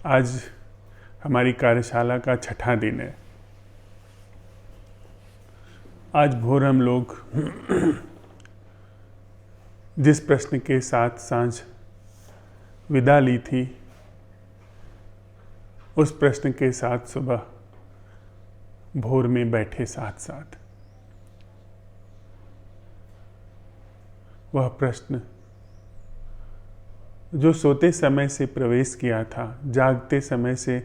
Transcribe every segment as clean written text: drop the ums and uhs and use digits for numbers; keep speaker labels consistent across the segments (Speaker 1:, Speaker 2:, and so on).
Speaker 1: आज हमारी कार्यशाला का छठा दिन है। आज भोर हम लोग जिस प्रश्न के साथ सांझ विदा ली थी, उस प्रश्न के साथ सुबह भोर में बैठे साथ साथ। वह प्रश्न जो सोते समय से प्रवेश किया था, जागते समय से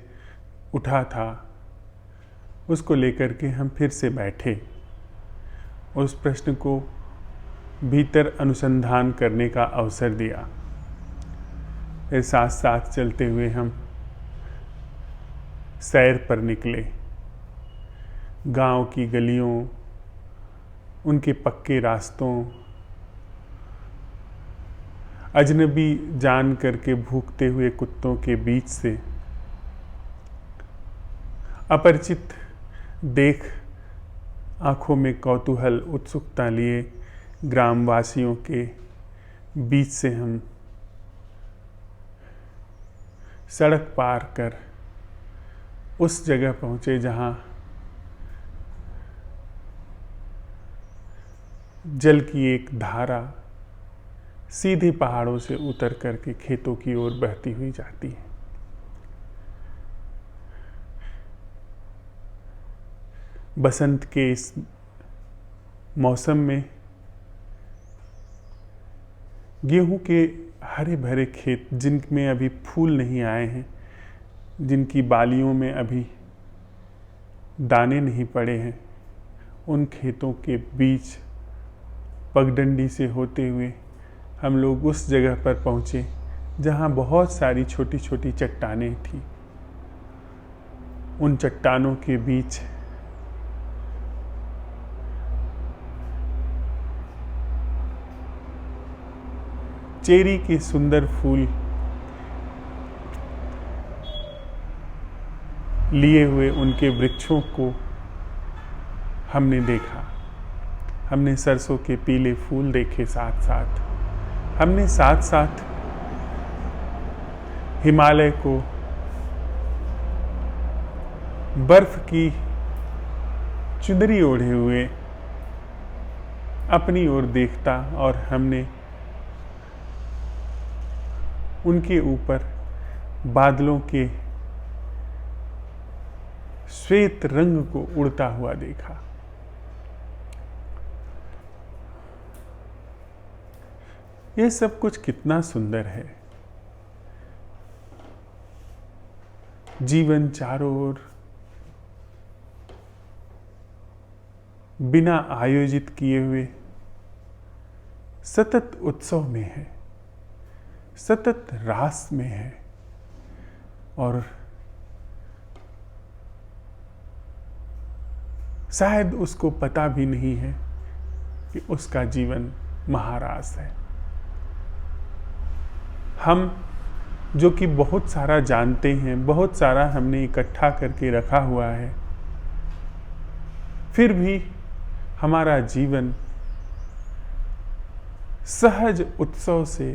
Speaker 1: उठा था, उसको लेकर के हम फिर से बैठे। उस प्रश्न को भीतर अनुसंधान करने का अवसर दिया। फिर साथ साथ चलते हुए हम सैर पर निकले। गांव की गलियों, उनके पक्के रास्तों, अजनबी जान करके भूखते हुए कुत्तों के बीच से, अपरिचित देख आंखों में कौतूहल उत्सुकता लिए ग्रामवासियों के बीच से हम सड़क पार कर उस जगह पहुंचे जहां जल की एक धारा सीधे पहाड़ों से उतर करके खेतों की ओर बहती हुई जाती है। बसंत के इस मौसम में गेहूं के हरे भरे खेत, जिनमें अभी फूल नहीं आए हैं, जिनकी बालियों में अभी दाने नहीं पड़े हैं, उन खेतों के बीच पगडंडी से होते हुए हम लोग उस जगह पर पहुंचे जहां बहुत सारी छोटी छोटी चट्टानें थी। उन चट्टानों के बीच चेरी के सुंदर फूल लिए हुए उनके वृक्षों को हमने देखा। हमने सरसों के पीले फूल देखे, साथ साथ हमने साथ साथ हिमालय को बर्फ की चुनरी ओढ़े हुए अपनी ओर देखता, और हमने उनके ऊपर बादलों के श्वेत रंग को उड़ता हुआ देखा। ये सब कुछ कितना सुंदर है। जीवन चारों ओर बिना आयोजित किए हुए सतत उत्सव में है, सतत रास में है, और शायद उसको पता भी नहीं है कि उसका जीवन महारास है। हम जो कि बहुत सारा जानते हैं, बहुत सारा हमने इकट्ठा करके रखा हुआ है, फिर भी हमारा जीवन सहज उत्सव से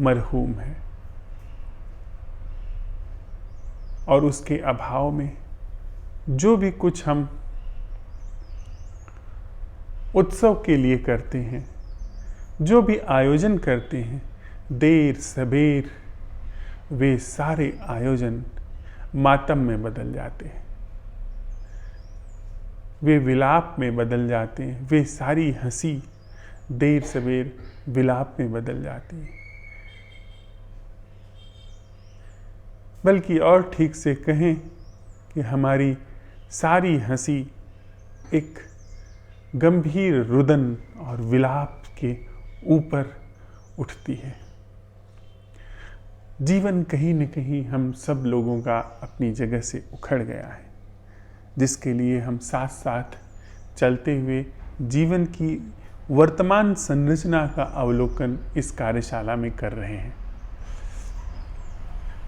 Speaker 1: मरहूम है। और उसके अभाव में जो भी कुछ हम उत्सव के लिए करते हैं, जो भी आयोजन करते हैं, देर सबेर वे सारे आयोजन मातम में बदल जाते हैं, वे विलाप में बदल जाते हैं। वे सारी हंसी देर सबेर विलाप में बदल जाती है। बल्कि और ठीक से कहें कि हमारी सारी हंसी एक गंभीर रुदन और विलाप के ऊपर उठती है। जीवन कहीं न कहीं हम सब लोगों का अपनी जगह से उखड़ गया है, जिसके लिए हम साथ साथ चलते हुए जीवन की वर्तमान संरचना का अवलोकन इस कार्यशाला में कर रहे हैं।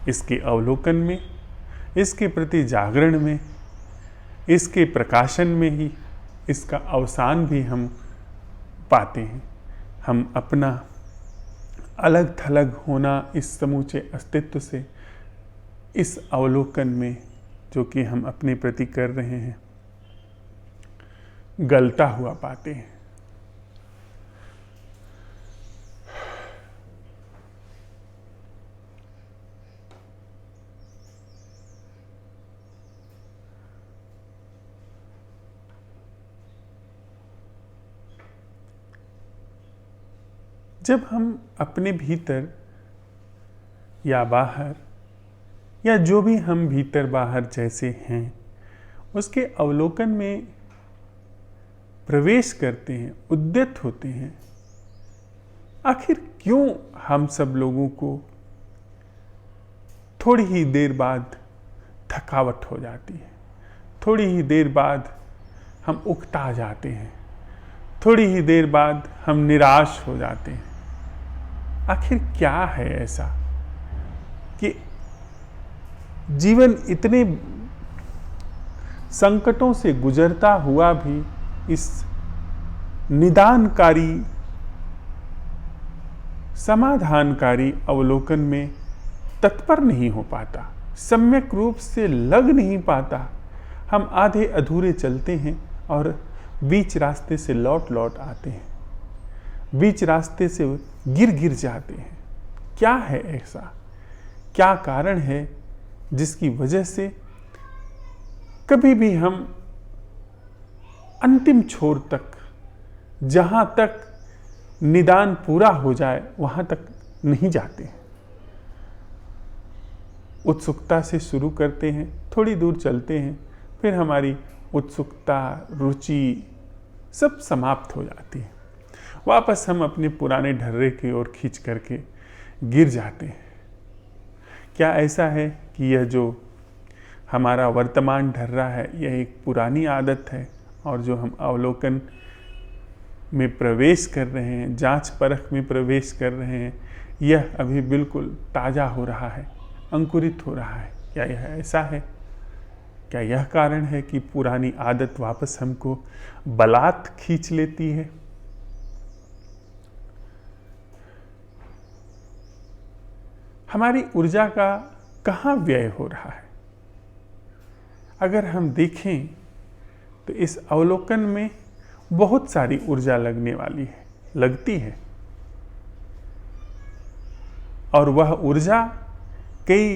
Speaker 1: इसके अवलोकन में, इसके प्रति जागरण में, इसके प्रकाशन में ही इसका अवसान भी हम पाते हैं। हम अपना अलग थलग होना इस समूचे अस्तित्व से इस अवलोकन में जो कि हम अपने प्रति कर रहे हैं गलता हुआ पाते हैं। जब हम अपने भीतर या बाहर या जो भी हम भीतर बाहर जैसे हैं उसके अवलोकन में प्रवेश करते हैं, उद्यत होते हैं, आखिर क्यों हम सब लोगों को थोड़ी ही देर बाद थकावट हो जाती है, थोड़ी ही देर बाद हम उकता जाते हैं, थोड़ी ही देर बाद हम निराश हो जाते हैं। आखिर क्या है ऐसा कि जीवन इतने संकटों से गुजरता हुआ भी इस निदानकारी, समाधानकारी अवलोकन में तत्पर नहीं हो पाता, सम्यक रूप से लग नहीं पाता। हम आधे अधूरे चलते हैं और बीच रास्ते से लौट लौट आते हैं, बीच रास्ते से गिर जाते हैं। क्या है ऐसा, क्या कारण है जिसकी वजह से कभी भी हम अंतिम छोर तक, जहां तक निदान पूरा हो जाए वहां तक नहीं जाते हैं। उत्सुकता से शुरू करते हैं, थोड़ी दूर चलते हैं, फिर हमारी उत्सुकता, रुचि सब समाप्त हो जाती है। वापस हम अपने पुराने ढर्रे की ओर खींच करके गिर जाते हैं। क्या ऐसा है कि यह जो हमारा वर्तमान ढर्रा है यह एक पुरानी आदत है और जो हम अवलोकन में प्रवेश कर रहे हैं, जांच परख में प्रवेश कर रहे हैं, यह अभी बिल्कुल ताज़ा हो रहा है, अंकुरित हो रहा है? क्या यह ऐसा है? क्या यह कारण है कि पुरानी आदत वापस हमको बलात् खींच लेती है? हमारी ऊर्जा का कहाँ व्यय हो रहा है? अगर हम देखें तो इस अवलोकन में बहुत सारी ऊर्जा लगने वाली है, लगती है, और वह ऊर्जा कई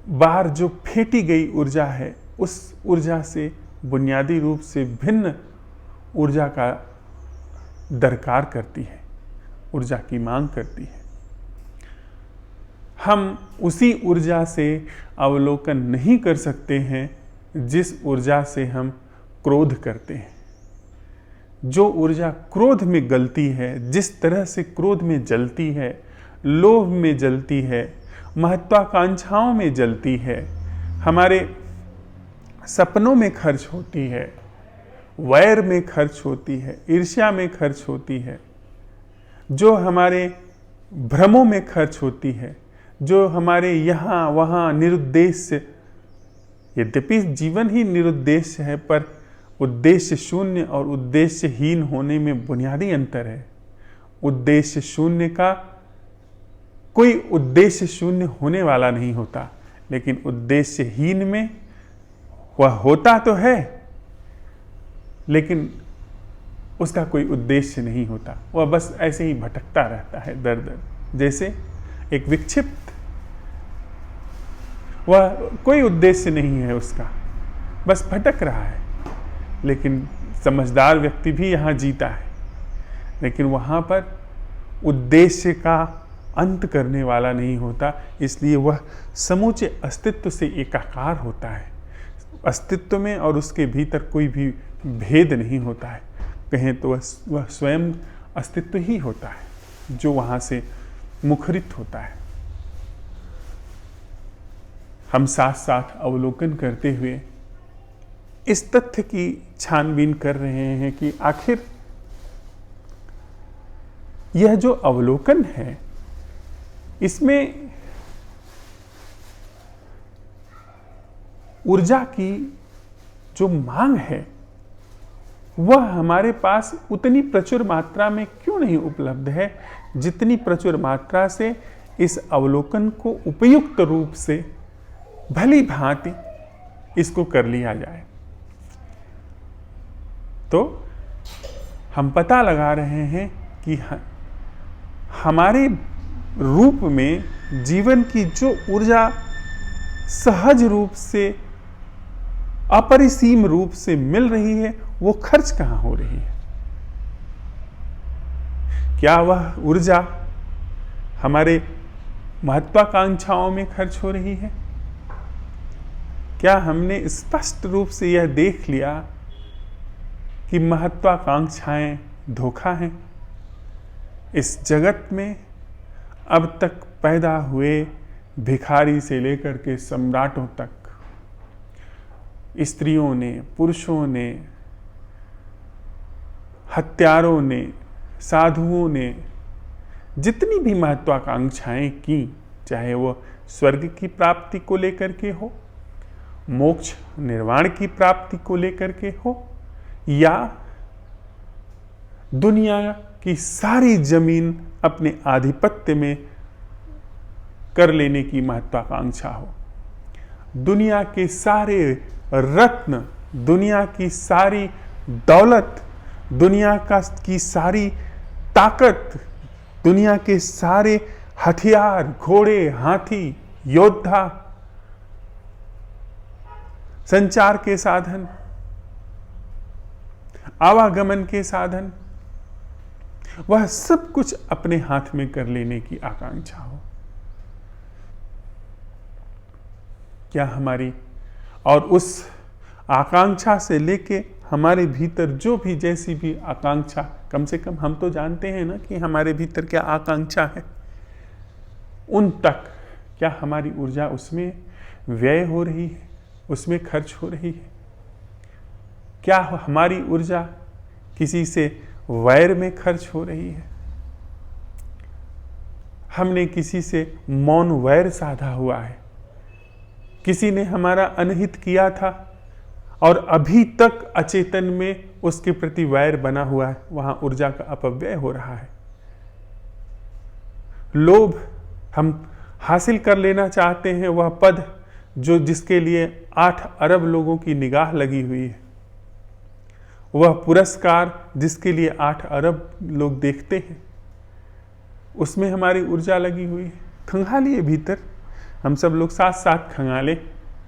Speaker 1: बार जो फेंटी गई ऊर्जा है उस ऊर्जा से बुनियादी रूप से भिन्न ऊर्जा का दरकार करती है, ऊर्जा की मांग करती है। हम उसी ऊर्जा से अवलोकन नहीं कर सकते हैं जिस ऊर्जा से हम क्रोध करते हैं। जो ऊर्जा क्रोध में गलती है, जिस तरह से क्रोध में जलती है, लोभ में जलती है, महत्वाकांक्षाओं में जलती है, हमारे सपनों में खर्च होती है, वैर में खर्च होती है, ईर्ष्या में खर्च होती है, जो हमारे भ्रमों में खर्च होती है, जो हमारे यहाँ वहाँ निरुद्देश्य, यद्यपि जीवन ही निरुद्देश्य है पर उद्देश्य शून्य और उद्देश्यहीन होने में बुनियादी अंतर है। उद्देश्य शून्य का कोई उद्देश्य शून्य होने वाला नहीं होता, लेकिन उद्देश्यहीन में वह होता तो है लेकिन उसका कोई उद्देश्य नहीं होता, वह बस ऐसे ही भटकता रहता है दर दर। जैसे एक विक्षिप्त, वह कोई उद्देश्य नहीं है उसका, बस भटक रहा है। लेकिन समझदार व्यक्ति भी यहाँ जीता है, लेकिन वहाँ पर उद्देश्य का अंत करने वाला नहीं होता, इसलिए वह समूचे अस्तित्व से एकाकार होता है। अस्तित्व में और उसके भीतर कोई भी भेद नहीं होता है। कहें तो वह स्वयं अस्तित्व ही होता है जो वहाँ से मुखरित होता है। हम साथ साथ अवलोकन करते हुए इस तथ्य की छानबीन कर रहे हैं कि आखिर यह जो अवलोकन है इसमें ऊर्जा की जो मांग है वह हमारे पास उतनी प्रचुर मात्रा में क्यों नहीं उपलब्ध है जितनी प्रचुर मात्रा से इस अवलोकन को उपयुक्त रूप से भली भांति इसको कर लिया जाए। तो हम पता लगा रहे हैं कि हमारे रूप में जीवन की जो ऊर्जा सहज रूप से, अपरिसीम रूप से मिल रही है, वो खर्च कहां हो रही है? क्या वह ऊर्जा हमारे महत्वाकांक्षाओं में खर्च हो रही है? क्या हमने स्पष्ट रूप से यह देख लिया कि महत्वाकांक्षाएं धोखा हैं? इस जगत में अब तक पैदा हुए भिखारी से लेकर के सम्राटों तक, स्त्रियों ने, पुरुषों ने, हत्यारों ने, साधुओं ने जितनी भी महत्वाकांक्षाएं की, चाहे वो स्वर्ग की प्राप्ति को लेकर के हो, मोक्ष निर्वाण की प्राप्ति को लेकर के हो, या दुनिया की सारी जमीन अपने आधिपत्य में कर लेने की महत्वाकांक्षा हो, दुनिया के सारे रत्न, दुनिया की सारी दौलत, दुनिया की सारी ताकत, दुनिया के सारे हथियार, घोड़े, हाथी, योद्धा, संचार के साधन, आवागमन के साधन, वह सब कुछ अपने हाथ में कर लेने की आकांक्षा हो। क्या हमारी, और उस आकांक्षा से लेके हमारे भीतर जो भी जैसी भी आकांक्षा, कम से कम हम तो जानते हैं ना कि हमारे भीतर क्या आकांक्षा है, उन तक क्या हमारी ऊर्जा उसमें व्यय हो रही है, उसमें खर्च हो रही है? क्या हमारी ऊर्जा किसी से वैर में खर्च हो रही है? हमने किसी से मौन वैर साधा हुआ है, किसी ने हमारा अनहित किया था और अभी तक अचेतन में उसके प्रति वैर बना हुआ है, वहां ऊर्जा का अपव्यय हो रहा है। लोभ, हम हासिल कर लेना चाहते हैं वह पद जो जिसके लिए 8 अरब लोगों की निगाह लगी हुई है, वह पुरस्कार जिसके लिए 8 अरब लोग देखते हैं, उसमें हमारी ऊर्जा लगी हुई है। खंगालिए भीतर, हम सब लोग साथ साथ खंगाले,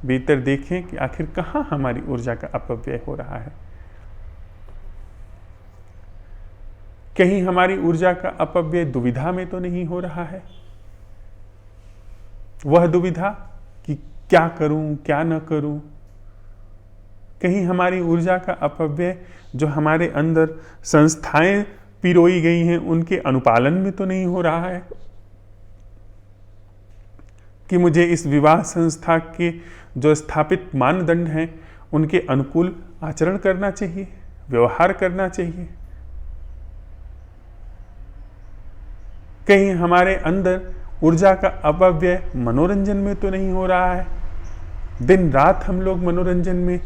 Speaker 1: भीतर देखें कि आखिर कहां हमारी ऊर्जा का अपव्यय हो रहा है। कहीं हमारी ऊर्जा का अपव्यय दुविधा में तो नहीं हो रहा है? वह दुविधा कि क्या करूं क्या न करूं। कहीं हमारी ऊर्जा का अपव्यय जो हमारे अंदर संस्थाएं पिरोई गई हैं उनके अनुपालन में तो नहीं हो रहा है कि मुझे इस विवाह संस्था के जो स्थापित मानदंड हैं उनके अनुकूल आचरण करना चाहिए, व्यवहार करना चाहिए। कहीं हमारे अंदर ऊर्जा का अपव्यय मनोरंजन में तो नहीं हो रहा है? दिन रात हम लोग मनोरंजन में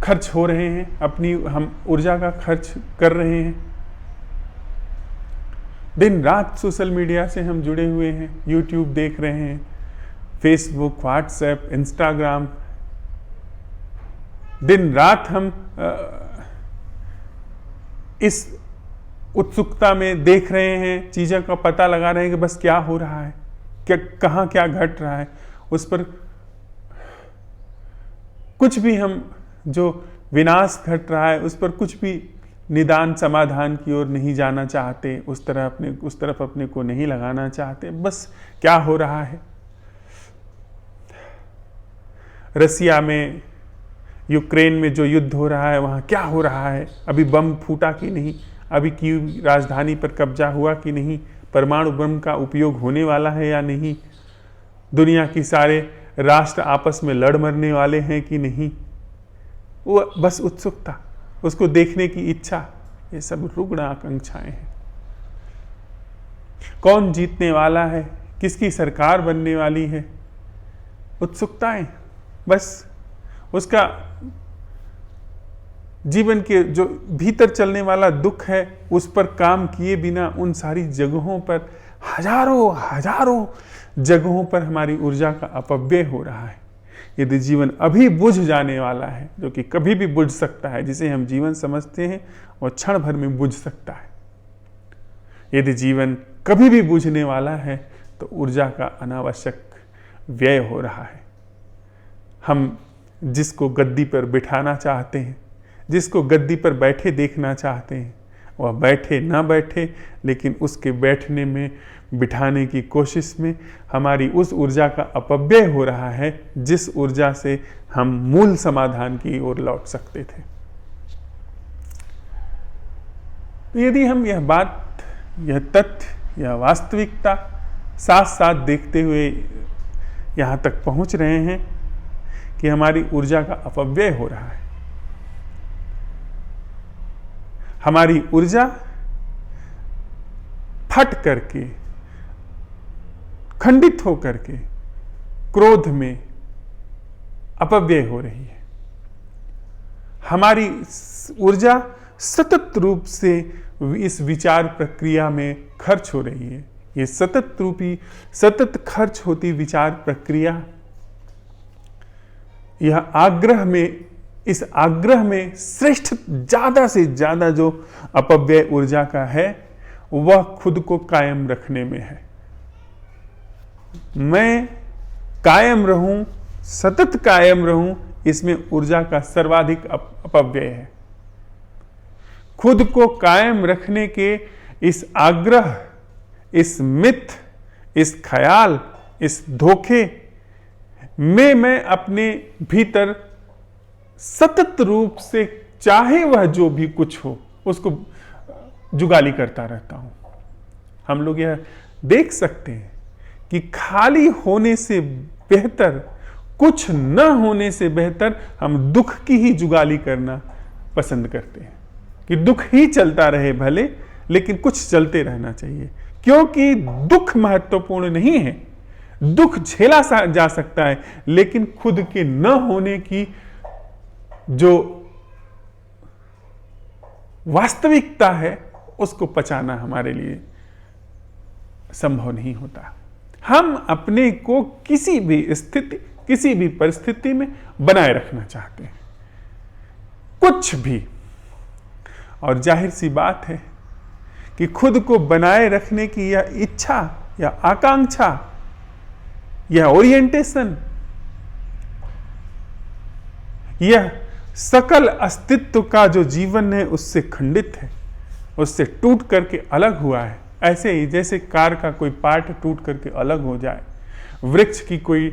Speaker 1: खर्च हो रहे हैं, अपनी हम ऊर्जा का खर्च कर रहे हैं। दिन रात सोशल मीडिया से हम जुड़े हुए हैं, यूट्यूब देख रहे हैं, फेसबुक, व्हाट्सएप, इंस्टाग्राम। दिन रात हम इस उत्सुकता में देख रहे हैं, चीज़ों का पता लगा रहे हैं कि बस क्या हो रहा है, क्या कहाँ क्या घट रहा है, उस पर कुछ भी हम जो विनाश घट रहा है उस पर कुछ भी निदान समाधान की ओर नहीं जाना चाहते, उस तरफ अपने को नहीं लगाना चाहते। बस क्या हो रहा है, रसिया में, यूक्रेन में जो युद्ध हो रहा है वहाँ क्या हो रहा है, अभी बम फूटा कि नहीं, अभी की राजधानी पर कब्जा हुआ कि नहीं, परमाणु बम का उपयोग होने वाला है या नहीं, दुनिया की सारे राष्ट्र आपस में लड़ मरने वाले हैं कि नहीं, वो बस उत्सुकता, उसको देखने की इच्छा, ये सब रुग्ण आकांक्षाएं हैं। कौन जीतने वाला है, किसकी सरकार बनने वाली है, उत्सुकताएं, बस उसका जीवन के जो भीतर चलने वाला दुख है उस पर काम किए बिना उन सारी जगहों पर हजारों हजारों जगहों पर हमारी ऊर्जा का अपव्यय हो रहा है। यदि जीवन अभी बुझ जाने वाला है, जो कि कभी भी बुझ सकता है, जिसे हम जीवन समझते हैं वो क्षण भर में बुझ सकता है। यदि जीवन कभी भी बुझने वाला है तो ऊर्जा का अनावश्यक व्यय हो रहा है। हम जिसको गद्दी पर बिठाना चाहते हैं, जिसको गद्दी पर बैठे देखना चाहते हैं, वह बैठे ना बैठे, लेकिन उसके बैठने में, बिठाने की कोशिश में हमारी उस ऊर्जा का अपव्यय हो रहा है जिस ऊर्जा से हम मूल समाधान की ओर लौट सकते थे। तो यदि हम यह बात, यह तथ्य, यह वास्तविकता साथ साथ देखते हुए यहाँ तक पहुँच रहे हैं कि हमारी ऊर्जा का अपव्यय हो रहा है, हमारी ऊर्जा फट करके, खंडित होकर के क्रोध में अपव्यय हो रही है, हमारी ऊर्जा सतत रूप से इस विचार प्रक्रिया में खर्च हो रही है। ये सतत खर्च होती विचार प्रक्रिया, यह आग्रह में, इस आग्रह में श्रेष्ठ ज्यादा से ज्यादा जो अपव्यय ऊर्जा का है वह खुद को कायम रखने में है। मैं कायम रहूं, सतत कायम रहूं, इसमें ऊर्जा का सर्वाधिक अपव्यय है। खुद को कायम रखने के इस आग्रह, इस मिथ, इस ख्याल, इस धोखे में मैं अपने भीतर सतत रूप से, चाहे वह जो भी कुछ हो, उसको जुगाली करता रहता हूं। हम लोग यह देख सकते हैं कि खाली होने से बेहतर, कुछ न होने से बेहतर हम दुख की ही जुगाली करना पसंद करते हैं कि दुख ही चलता रहे भले, लेकिन कुछ चलते रहना चाहिए, क्योंकि दुख महत्वपूर्ण नहीं है। दुख झेला जा सकता है, लेकिन खुद के न होने की जो वास्तविकता है उसको पचाना हमारे लिए संभव नहीं होता। हम अपने को किसी भी स्थिति, किसी भी परिस्थिति में बनाए रखना चाहते हैं, कुछ भी। और जाहिर सी बात है कि खुद को बनाए रखने की यह इच्छा या आकांक्षा, यह ओरिएंटेशन, यह सकल अस्तित्व का जो जीवन है उससे खंडित है, उससे टूट करके अलग हुआ है। ऐसे ही जैसे कार का कोई पार्ट टूट करके अलग हो जाए, वृक्ष की कोई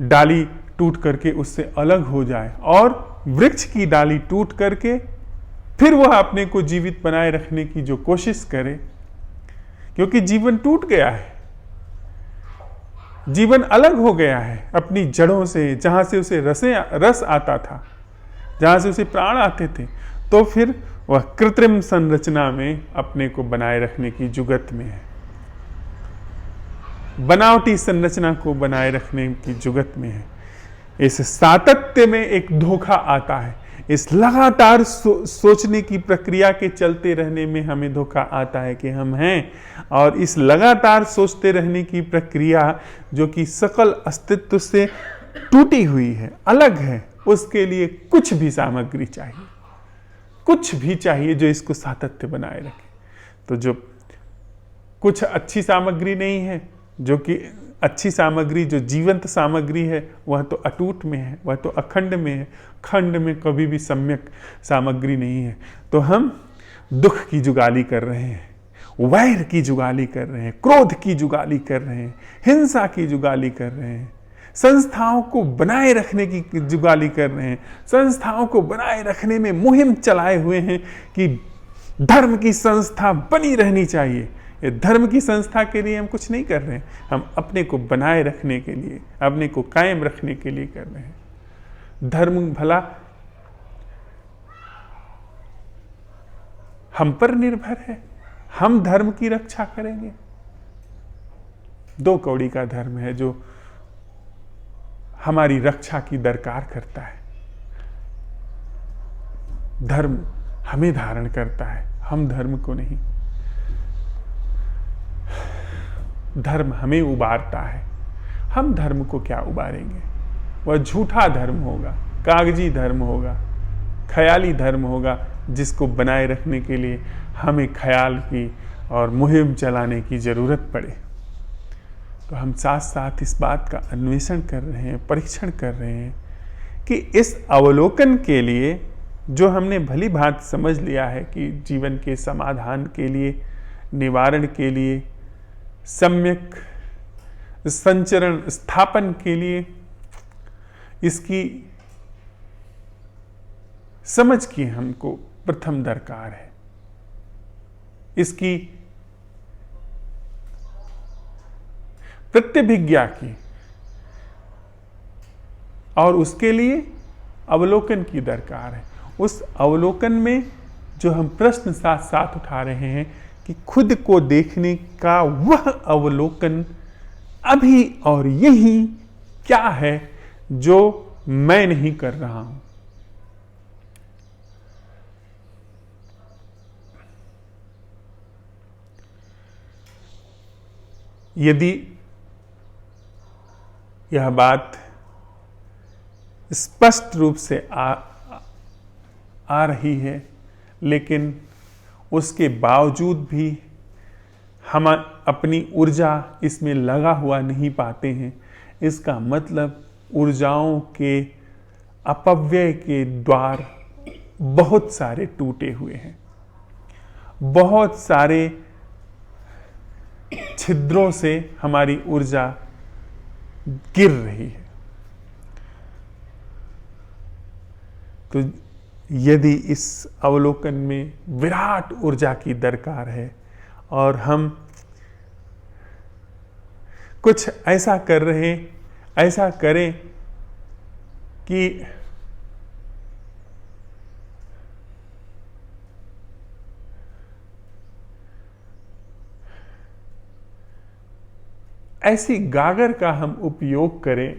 Speaker 1: डाली टूट करके उससे अलग हो जाए, और वृक्ष की डाली टूट करके फिर वह अपने को जीवित बनाए रखने की जो कोशिश करे, क्योंकि जीवन टूट गया है, जीवन अलग हो गया है अपनी जड़ों से, जहां से उसे रस आता था, जहां से उसे प्राण आते थे, तो फिर वह कृत्रिम संरचना में अपने को बनाए रखने की जुगत में है, बनावटी संरचना को बनाए रखने की जुगत में है। इस सातत्य में एक धोखा आता है, इस लगातार सोचने की प्रक्रिया के चलते रहने में हमें धोखा आता है कि हम हैं, और इस लगातार सोचते रहने की प्रक्रिया जो कि सकल अस्तित्व से टूटी हुई है, अलग है, उसके लिए कुछ भी सामग्री चाहिए, कुछ भी चाहिए जो इसको सातत्य बनाए रखे। तो जो कुछ अच्छी सामग्री नहीं है, जो कि अच्छी सामग्री, जो जीवंत सामग्री है, वह तो अटूट में है, वह तो अखंड में है, खंड में कभी भी सम्यक सामग्री नहीं है। तो हम दुख की जुगाली कर रहे हैं, वैर की जुगाली कर रहे हैं, क्रोध की जुगाली कर रहे हैं, हिंसा की जुगाली कर रहे हैं, संस्थाओं को बनाए रखने की जुगाली कर रहे हैं, संस्थाओं को बनाए रखने में मुहिम चलाए हुए हैं कि धर्म की संस्था बनी रहनी चाहिए। ये धर्म की संस्था के लिए हम कुछ नहीं कर रहे हैं, हम अपने को बनाए रखने के लिए, अपने को कायम रखने के लिए कर रहे हैं। धर्म भला हम पर निर्भर है, हम धर्म की रक्षा करेंगे। दो कौड़ी का धर्म है जो हमारी रक्षा की दरकार करता है। धर्म हमें धारण करता है, हम धर्म को नहीं। धर्म हमें उबारता है। हम धर्म को क्या उबारेंगे? वह झूठा धर्म होगा, कागजी धर्म होगा, ख्याली धर्म होगा, जिसको बनाए रखने के लिए हमें ख्याल की और मुहिम चलाने की ज़रूरत पड़े। तो हम साथ साथ इस बात का अन्वेषण कर रहे हैं, परीक्षण कर रहे हैं कि इस अवलोकन के लिए जो हमने भली भांति समझ लिया है कि जीवन के समाधान के लिए, निवारण के लिए, सम्यक संचरण स्थापन के लिए इसकी समझ की हमको प्रथम दरकार है। इसकी प्रत्यभिज्ञा की और उसके लिए अवलोकन की दरकार है। उस अवलोकन में जो हम प्रश्न साथ साथ उठा रहे हैं कि खुद को देखने का वह अवलोकन अभी और यही क्या है जो मैं नहीं कर रहा हूं। यदि यह बात स्पष्ट रूप से आ रही है, लेकिन उसके बावजूद भी हम अपनी ऊर्जा इसमें लगा हुआ नहीं पाते हैं, इसका मतलब ऊर्जाओं के अपव्यय के द्वार बहुत सारे टूटे हुए हैं, बहुत सारे छिद्रों से हमारी ऊर्जा गिर रही है। तो यदि इस अवलोकन में विराट ऊर्जा की दरकार है और हम कुछ ऐसा कर रहे, ऐसा करें कि ऐसी गागर का हम उपयोग करें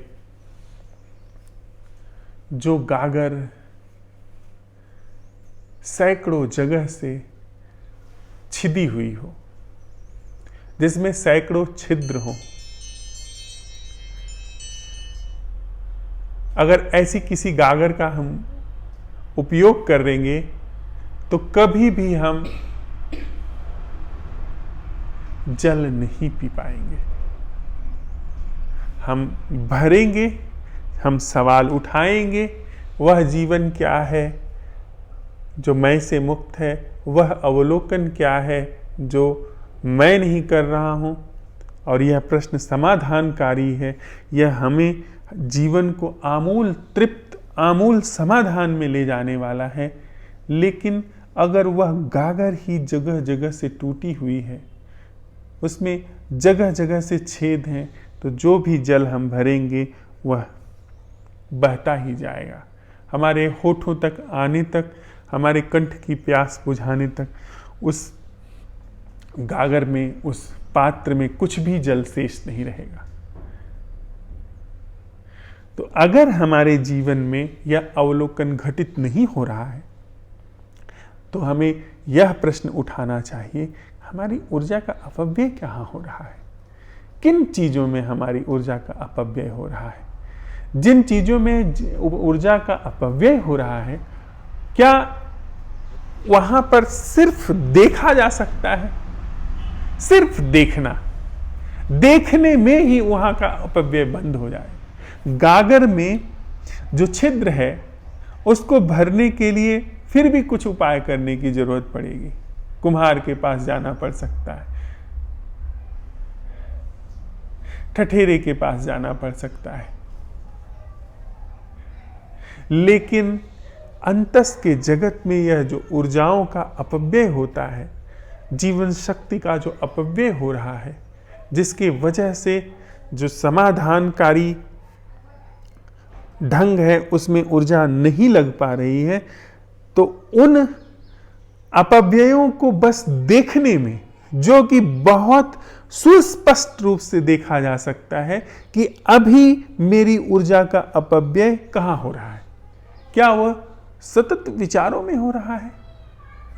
Speaker 1: जो गागर सैकड़ों जगह से छिदी हुई हो, जिसमें सैकड़ों छिद्र हो। अगर ऐसी किसी गागर का हम उपयोग करेंगे तो कभी भी हम जल नहीं पी पाएंगे। हम भरेंगे, हम सवाल उठाएंगे, वह जीवन क्या है जो मैं से मुक्त है, वह अवलोकन क्या है जो मैं नहीं कर रहा हूँ, और यह प्रश्न समाधानकारी है। यह हमें जीवन को आमूल तृप्त, आमूल समाधान में ले जाने वाला है। लेकिन अगर वह गागर ही जगह जगह से टूटी हुई है, उसमें जगह जगह से छेद हैं, तो जो भी जल हम भरेंगे वह बहता ही जाएगा। हमारे होठों तक आने तक, हमारे कंठ की प्यास बुझाने तक उस गागर में, उस पात्र में कुछ भी जल शेष नहीं रहेगा। तो अगर हमारे जीवन में यह अवलोकन घटित नहीं हो रहा है तो हमें यह प्रश्न उठाना चाहिए, हमारी ऊर्जा का अपव्यय कहाँ हो रहा है? किन चीज़ों में हमारी ऊर्जा का अपव्यय हो रहा है? जिन चीज़ों में ऊर्जा का अपव्यय हो रहा है, क्या वहाँ पर सिर्फ देखा जा सकता है? सिर्फ देखने में ही वहाँ का अपव्यय बंद हो जाए। गागर में जो छिद्र है उसको भरने के लिए फिर भी कुछ उपाय करने की जरूरत पड़ेगी। कुम्हार के पास जाना पड़ सकता है, ठठेरे के पास जाना पड़ सकता है, लेकिन अंतस के जगत में यह जो ऊर्जाओं का अपव्यय होता है, जीवन शक्ति का जो अपव्यय हो रहा है, जिसकी वजह से जो समाधानकारी ढंग है उसमें ऊर्जा नहीं लग पा रही है, तो उन अपव्ययों को बस देखने में, जो कि बहुत सुस्पष्ट रूप से देखा जा सकता है कि अभी मेरी ऊर्जा का अपव्यय कहाँ हो रहा है, क्या वह सतत विचारों में हो रहा है?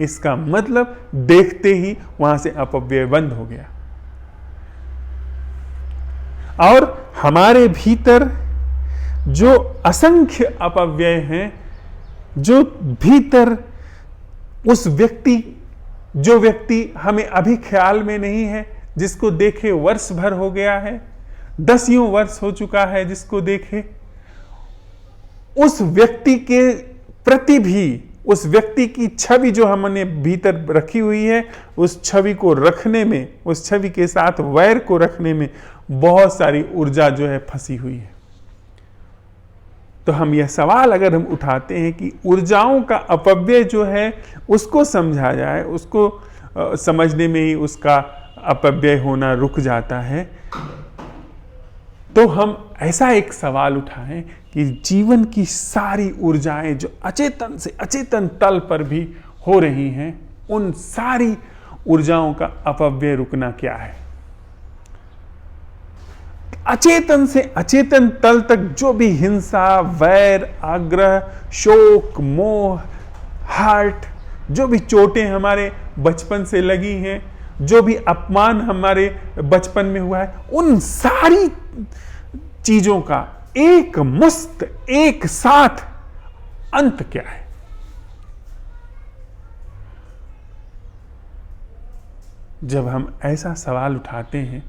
Speaker 1: इसका मतलब देखते ही वहां से अपव्यय बंद हो गया। और हमारे भीतर जो असंख्य अपव्यय हैं, जो भीतर उस व्यक्ति, जो व्यक्ति हमें अभी ख्याल में नहीं है, जिसको देखे वर्ष भर हो गया है, 10 वर्ष हो चुका है जिसको देखे, उस व्यक्ति के प्रति भी, उस व्यक्ति की छवि जो हमने भीतर रखी हुई है, उस छवि को रखने में, उस छवि के साथ वैर को रखने में बहुत सारी ऊर्जा जो है फंसी हुई है। तो हम यह सवाल अगर हम उठाते हैं कि ऊर्जाओं का अपव्यय जो है उसको समझा जाए, उसको समझने में ही उसका अपव्यय होना रुक जाता है, तो हम ऐसा एक सवाल उठाएं कि जीवन की सारी ऊर्जाएं जो अचेतन से अचेतन तल पर भी हो रही हैं, उन सारी ऊर्जाओं का अपव्यय रुकना क्या है। अचेतन से अचेतन तल तक जो भी हिंसा, वैर, आग्रह, शोक, मोह, हार्ट, जो भी चोटें हमारे बचपन से लगी हैं, जो भी अपमान हमारे बचपन में हुआ है, उन सारी चीजों का एक मुस्त, एक साथ अंत क्या है। जब हम ऐसा सवाल उठाते हैं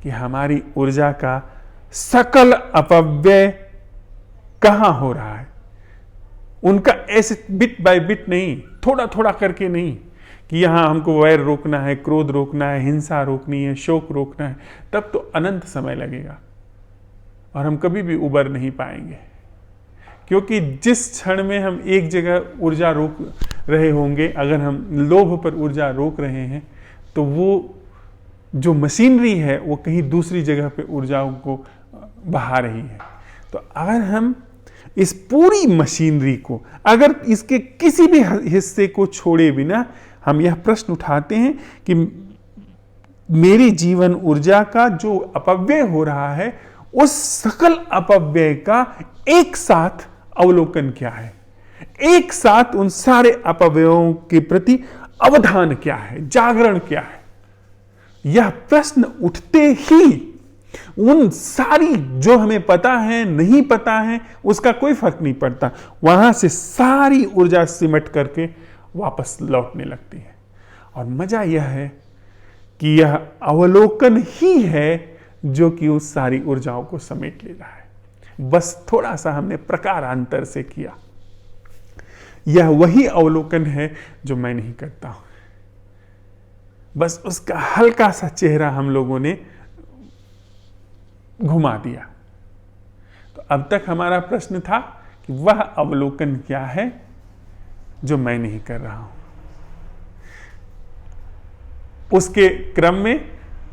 Speaker 1: कि हमारी ऊर्जा का सकल अपव्यय कहां हो रहा है, उनका ऐसे बिट बाय बिट नहीं, थोड़ा थोड़ा करके नहीं कि यहां हमको वैर रोकना है, क्रोध रोकना है, हिंसा रोकनी है, शोक रोकना है, तब तो अनंत समय लगेगा और हम कभी भी उबर नहीं पाएंगे। क्योंकि जिस क्षण में हम एक जगह ऊर्जा रोक रहे होंगे, अगर हम लोभ पर ऊर्जा रोक रहे हैं, तो वो जो मशीनरी है वो कहीं दूसरी जगह पे ऊर्जाओं को बहा रही है। तो अगर हम इस पूरी मशीनरी को, अगर इसके किसी भी हिस्से को छोड़े बिना हम यह प्रश्न उठाते हैं कि मेरी जीवन ऊर्जा का जो अपव्यय हो रहा है, उस सकल अपव्यय का एक साथ अवलोकन क्या है, एक साथ उन सारे अपव्ययों के प्रति अवधान क्या है, जागरण क्या है। यह प्रश्न उठते ही उन सारी जो हमें पता है, नहीं पता है, उसका कोई फर्क नहीं पड़ता, वहां से सारी ऊर्जा सिमट करके वापस लौटने लगती है। और मजा यह है कि यह अवलोकन ही है जो कि उस सारी ऊर्जाओं को समेट ले रहा है। बस थोड़ा सा हमने प्रकारांतर से किया। यह वही अवलोकन है जो मैं नहीं करता हूं, बस उसका हल्का सा चेहरा हम लोगों ने घुमा दिया। तो अब तक हमारा प्रश्न था कि वह अवलोकन क्या है जो मैं नहीं कर रहा हूं। उसके क्रम में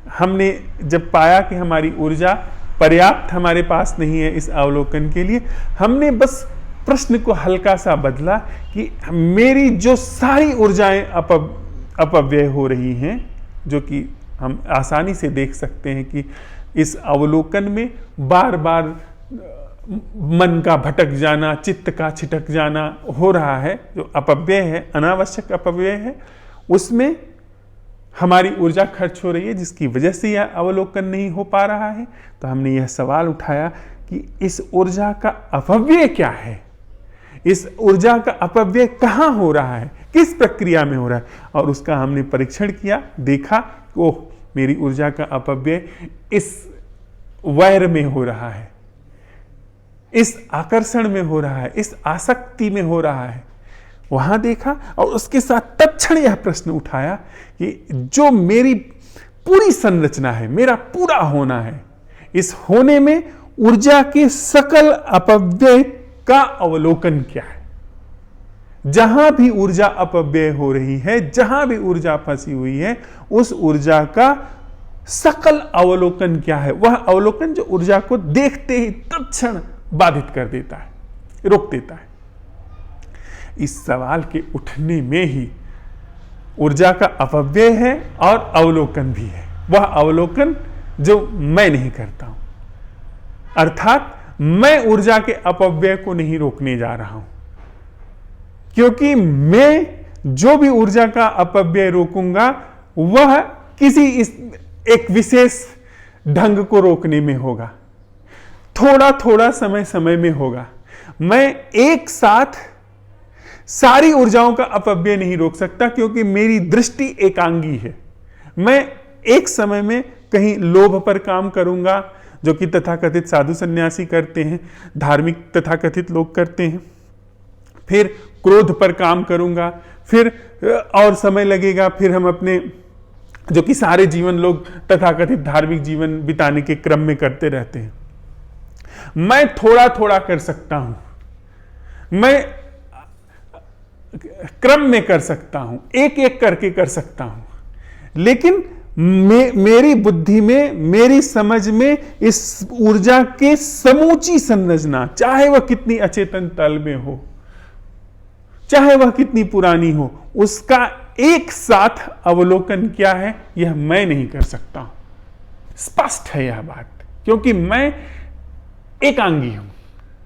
Speaker 1: हमने जब पाया कि हमारी ऊर्जा पर्याप्त हमारे पास नहीं है इस अवलोकन के लिए, हमने बस प्रश्न को हल्का सा बदला कि मेरी जो सारी ऊर्जाएं अपव्यय हो रही हैं, जो कि हम आसानी से देख सकते हैं कि इस अवलोकन में बार बार मन का भटक जाना, चित्त का छिटक जाना हो रहा है, जो अपव्यय है, अनावश्यक अपव्यय है, उसमें हमारी ऊर्जा खर्च हो रही है, जिसकी वजह से यह अवलोकन नहीं हो पा रहा है। तो हमने यह सवाल उठाया कि इस ऊर्जा का अपव्यय क्या है, इस ऊर्जा का अपव्यय कहां हो रहा है, किस प्रक्रिया में हो रहा है। और उसका हमने परीक्षण किया, देखा ओह मेरी ऊर्जा का अपव्यय इस वैर में हो रहा है, इस आकर्षण में हो रहा है, इस आसक्ति में हो रहा है। वहां देखा और उसके साथ तत्क्षण यह प्रश्न उठाया कि जो मेरी पूरी संरचना है, मेरा पूरा होना है, इस होने में ऊर्जा के सकल अपव्यय का अवलोकन क्या है। जहां भी ऊर्जा अपव्यय हो रही है, जहां भी ऊर्जा फंसी हुई है, उस ऊर्जा का सकल अवलोकन क्या है। वह अवलोकन जो ऊर्जा को देखते ही तत्क्षण बाधित कर देता है, रोक देता है। इस सवाल के उठने में ही ऊर्जा का अपव्यय है और अवलोकन भी है, वह अवलोकन जो मैं नहीं करता हूं। अर्थात मैं ऊर्जा के अपव्यय को नहीं रोकने जा रहा हूं, क्योंकि मैं जो भी ऊर्जा का अपव्यय रोकूंगा वह किसी एक विशेष ढंग को रोकने में होगा, थोड़ा थोड़ा समय समय में होगा। मैं एक साथ सारी ऊर्जाओं का अपव्यय नहीं रोक सकता, क्योंकि मेरी दृष्टि एकांगी है। मैं एक समय में कहीं लोभ पर काम करूंगा, जो कि तथाकथित साधु सन्यासी करते हैं, धार्मिक तथाकथित लोग करते हैं। फिर क्रोध पर काम करूंगा, फिर और समय लगेगा, फिर हम अपने, जो कि सारे जीवन लोग तथाकथित धार्मिक जीवन बिताने के क्रम में करते रहते हैं। मैं थोड़ा थोड़ा कर सकता हूं, मैं क्रम में कर सकता हूं, एक एक करके कर सकता हूं, लेकिन मेरी बुद्धि में, मेरी समझ में इस ऊर्जा के समूची संरचना, चाहे वह कितनी अचेतन तल में हो, चाहे वह कितनी पुरानी हो, उसका एक साथ अवलोकन क्या है, यह मैं नहीं कर सकता हूं। स्पष्ट है यह बात, क्योंकि मैं एकांगी हूं,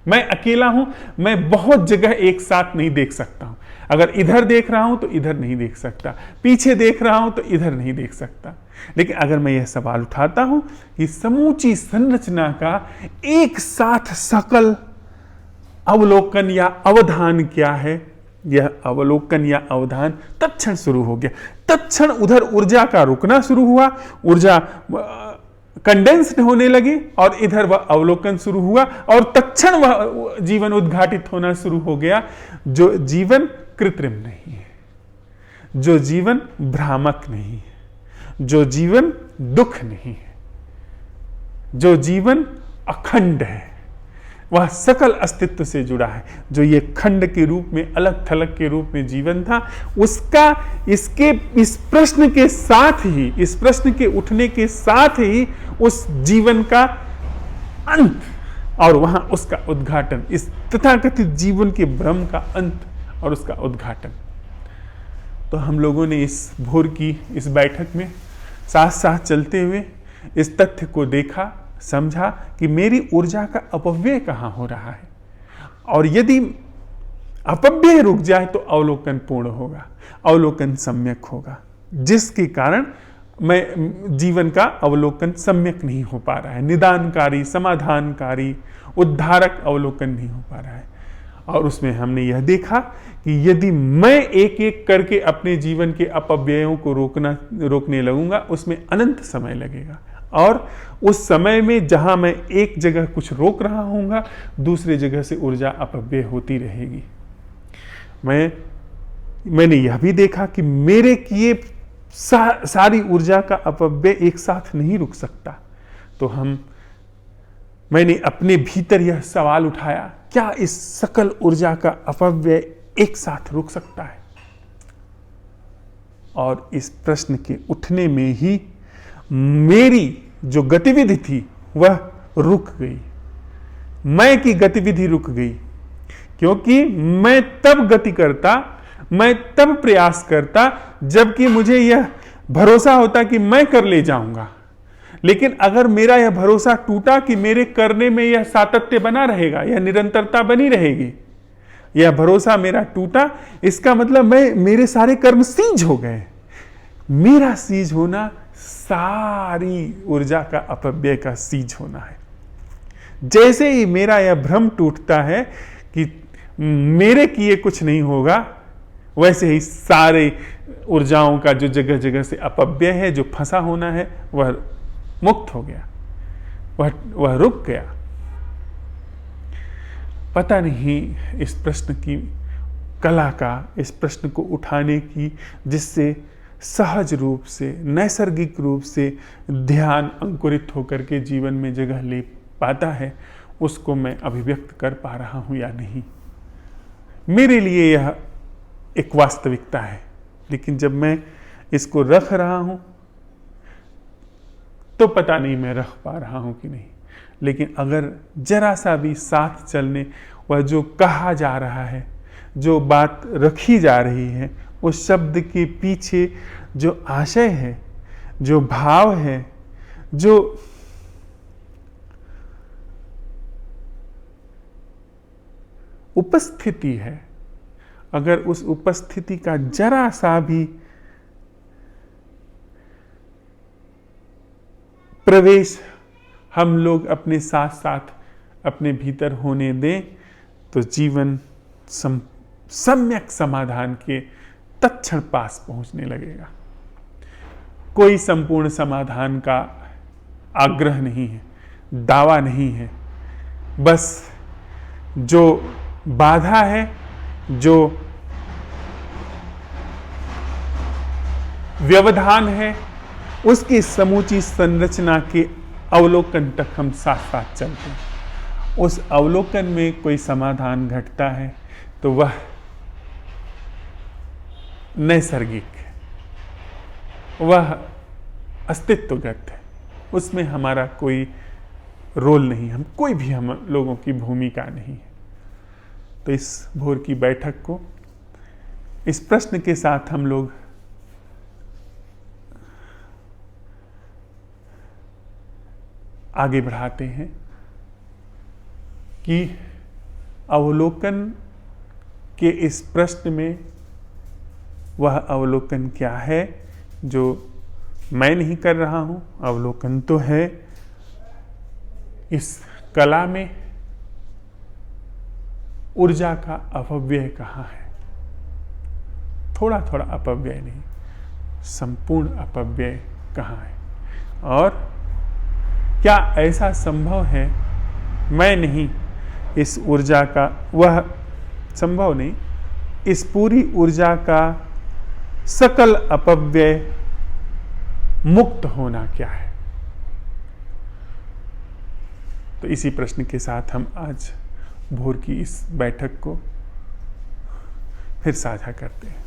Speaker 1: मैं अकेला हूं, मैं बहुत जगह एक साथ नहीं देख सकता हूं। अगर इधर देख रहा हूं तो इधर नहीं देख सकता, पीछे देख रहा हूं तो इधर नहीं देख सकता। लेकिन अगर मैं यह सवाल उठाता हूं कि समूची संरचना का एक साथ सकल अवलोकन या अवधान क्या है, यह अवलोकन या अवधान तत्क्षण शुरू हो गया। तत्क्षण उधर ऊर्जा का रुकना शुरू हुआ, ऊर्जा कंडेंस्ड होने लगी, और इधर वह अवलोकन शुरू हुआ, और तत्क्षण वह जीवन उद्घाटित होना शुरू हो गया। जो जीवन कृत्रिम नहीं है, जो जीवन भ्रामक नहीं है, जो जीवन दुख नहीं है, जो जीवन अखंड है, वह सकल अस्तित्व से जुड़ा है। जो ये खंड के रूप में, अलग थलग के रूप में जीवन था, उसका इस प्रश्न के साथ ही, इस प्रश्न के उठने के साथ ही उस जीवन का अंत, और वहां उसका उद्घाटन, इस तथाकथित जीवन के भ्रम का अंत और उसका उद्घाटन। तो हम लोगों ने इस भोर की इस बैठक में साथ साथ चलते हुए इस तथ्य को देखा, समझा कि मेरी ऊर्जा का अपव्यय कहां हो रहा है, और यदि अपव्यय रुक जाए तो अवलोकन पूर्ण होगा, अवलोकन सम्यक होगा, जिसके कारण मैं जीवन का अवलोकन सम्यक नहीं हो पा रहा है, निदानकारी, समाधानकारी, उद्धारक अवलोकन नहीं हो पा रहा है। और उसमें हमने यह देखा कि यदि मैं एक एक करके अपने जीवन के अपव्ययों को रोकने लगूंगा, उसमें अनंत समय लगेगा, और उस समय में जहां मैं एक जगह कुछ रोक रहा हूँगा, दूसरी जगह से ऊर्जा अपव्यय होती रहेगी। मैंने यह भी देखा कि मेरे किए सारी ऊर्जा का अपव्यय एक साथ नहीं रुक सकता। तो मैंने अपने भीतर यह सवाल उठाया, क्या इस सकल ऊर्जा का अपव्यय एक साथ रुक सकता है? और इस प्रश्न के उठने में ही मेरी जो गतिविधि थी वह रुक गई, मैं की गतिविधि रुक गई, क्योंकि मैं तब गति करता, मैं तब प्रयास करता जबकि मुझे यह भरोसा होता कि मैं कर ले जाऊंगा। लेकिन अगर मेरा यह भरोसा टूटा कि मेरे करने में यह सातत्य बना रहेगा, यह निरंतरता बनी रहेगी, यह भरोसा मेरा टूटा, इसका मतलब मेरे सारे कर्म सीज हो गए। मेरा सीज होना सारी ऊर्जा का अपव्यय का सीज होना है। जैसे ही मेरा यह भ्रम टूटता है कि मेरे किए कुछ नहीं होगा, वैसे ही सारे ऊर्जाओं का जो जगह जगह से अपव्यय है, जो फंसा होना है, वह मुक्त हो गया, वह रुक गया। पता नहीं इस प्रश्न की कला का, इस प्रश्न को उठाने की, जिससे सहज रूप से, नैसर्गिक रूप से ध्यान अंकुरित होकर के जीवन में जगह ले पाता है, उसको मैं अभिव्यक्त कर पा रहा हूं या नहीं। मेरे लिए यह एक वास्तविकता है, लेकिन जब मैं इसको रख रहा हूं तो पता नहीं मैं रख पा रहा हूं कि नहीं। लेकिन अगर जरा सा भी साथ चलने, वह जो कहा जा रहा है, जो बात रखी जा रही है, उस शब्द के पीछे जो आशय है, जो भाव है, जो उपस्थिति है, अगर उस उपस्थिति का जरा सा भी प्रवेश हम लोग अपने साथ साथ अपने भीतर होने दें तो जीवन सम्यक समाधान के तत्क्षण पास पहुंचने लगेगा। कोई संपूर्ण समाधान का आग्रह नहीं है, दावा नहीं है, बस जो बाधा है, जो व्यवधान है, उसकी समूची संरचना के अवलोकन तक हम साथ साथ चलते हैं। उस अवलोकन में कोई समाधान घटता है तो वह नैसर्गिक है, वह अस्तित्वगत है, उसमें हमारा कोई रोल नहीं, हम कोई भी हम लोगों की भूमिका नहीं है। तो इस भोर की बैठक को इस प्रश्न के साथ हम लोग आगे बढ़ाते हैं कि अवलोकन के इस प्रश्न में वह अवलोकन क्या है जो मैं नहीं कर रहा हूं। अवलोकन तो है इस कला में ऊर्जा का अपव्यय कहाँ है। थोड़ा थोड़ा अपव्यय नहीं, संपूर्ण अपव्यय कहाँ है, और क्या ऐसा संभव है मैं नहीं इस ऊर्जा का, वह संभव नहीं, इस पूरी ऊर्जा का सकल अपव्यय मुक्त होना क्या है। तो इसी प्रश्न के साथ हम आज भोर की इस बैठक को फिर साझा करते हैं।